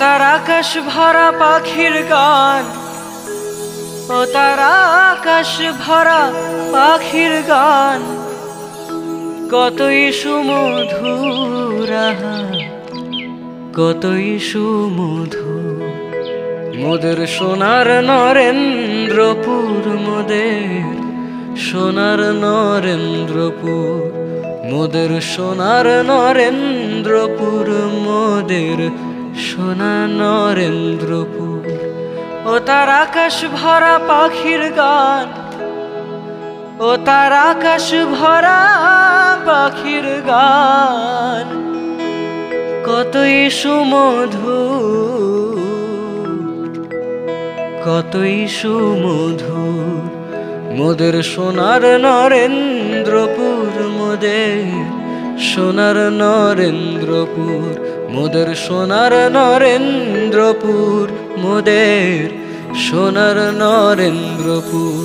তার আকাশ ভরা পাখির গান, ও তার আকাশ ভরা পাখির গান, কতই সুমধুর, কতই সুমধুর। মোদের সোনার নরেন্দ্রপুর, মোদের সোনার নরেন্দ্রপুর, মোদের সোনার নরেন্দ্রপুর, মোদের সোনা নরেন্দ্রপুর। ও তার আকাশ ভরা পাখির গান, ও তার আকাশ ভরা পাখির গান, কতই সুমধুর, কতই সুমধুর। মোদের সোনার নরেন্দ্রপুর, মোদের সোনার নরেন্দ্রপুর, মোদের সোনার নরেন্দ্রপুর, মোদের সোনার নরেন্দ্রপুর।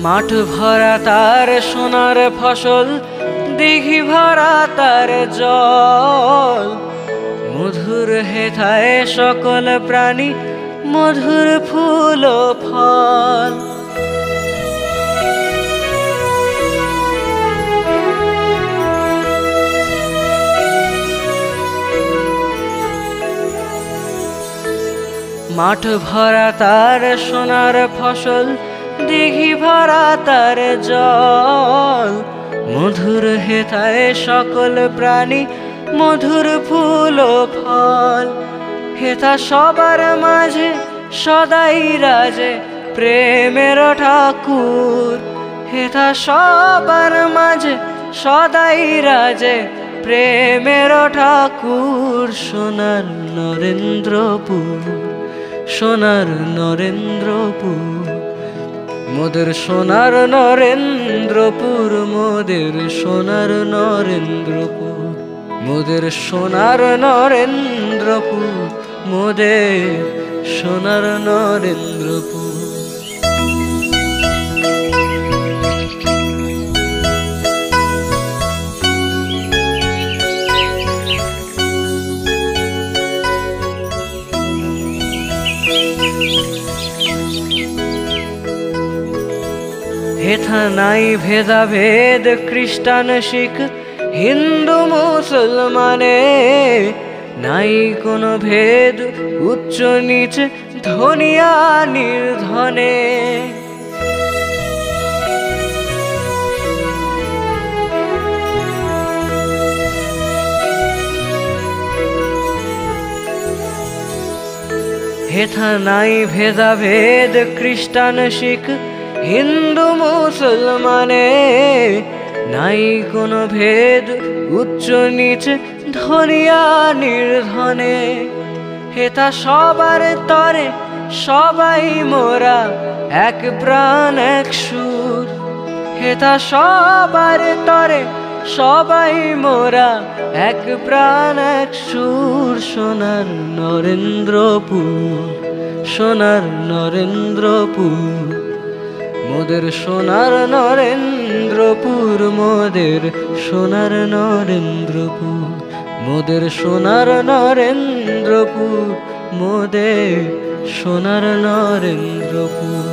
মাঠ ভরা তার সোনার ফসল, দিঘি ভরা তার জল, মধুর হেথায় সকল প্রাণী, মধুর ফুল ও ফল। মাঠ ভরা তার সোনার ফসল, দিঘি ভরা তার জল, মধুর হেথায় সকল প্রাণী, মধুর ফুল ও ফল। হেথা সবার মাঝে সদাই রাজে প্রেমের ঠাকুর, হেথা সবার মাঝে সদাই রাজে প্রেমের ঠাকুর। সোনার নরেন্দ্রপুর, সোনার নরেন্দ্রপুর, মোদের সোনার নরেন্দ্রপুর, মোদের সোনার নরেন্দ্রপুর, মোদের সোনার নরেন্দ্রপুর, মোদের সোনার নরেন্দ্রপুর। হেথা নাই ভেদাভেদ, খ্রিস্টান শিখ হিন্দু মুসলমানে, নাই কোনো ভেদ উচ্চ নিচ ধনিয়া নির্ধনে। হেথা নাই ভেদাভেদ, খ্রিস্টান শিখ হিন্দু মুসলমানে, নাই কোনো ভেদ উচ্চ নিচ ধনিয়া নির্ধনে। হেথা সবার তরে সবাই মোরা, এক প্রাণ এক সুর, হেথা সবার তরে সবাই মোরা, এক প্রাণ এক সুর। সোনার নরেন্দ্রপুর, সোনার নরেন্দ্রপুর, মোদের সোনার নরেন্দ্রপুর, মোদের সোনার নরেন্দ্রপুর, মোদের সোনার নরেন্দ্রপুর, মোদের সোনার নরেন্দ্রপুর।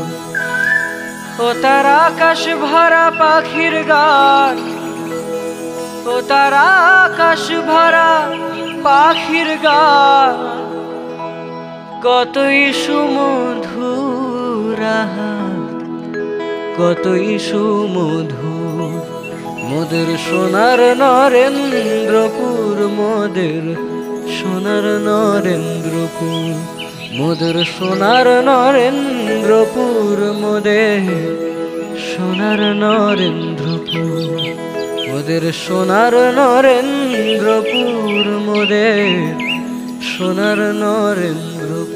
ও তার আকাশ ভরা পাখির গান, ও তার আকাশ ভরা পাখির গান, কতই সুমধুর, কতই সুমধুর। মোদের সোনার নরেন্দ্রপুর, মোদের সোনার নরেন্দ্রপুর, মোদের সোনার নরেন্দ্রপুর, মোদের সোনার নরেন্দ্রপুর, মোদের সোনার নরেন্দ্রপুর, মোদের সোনার নরেন্দ্রপুর।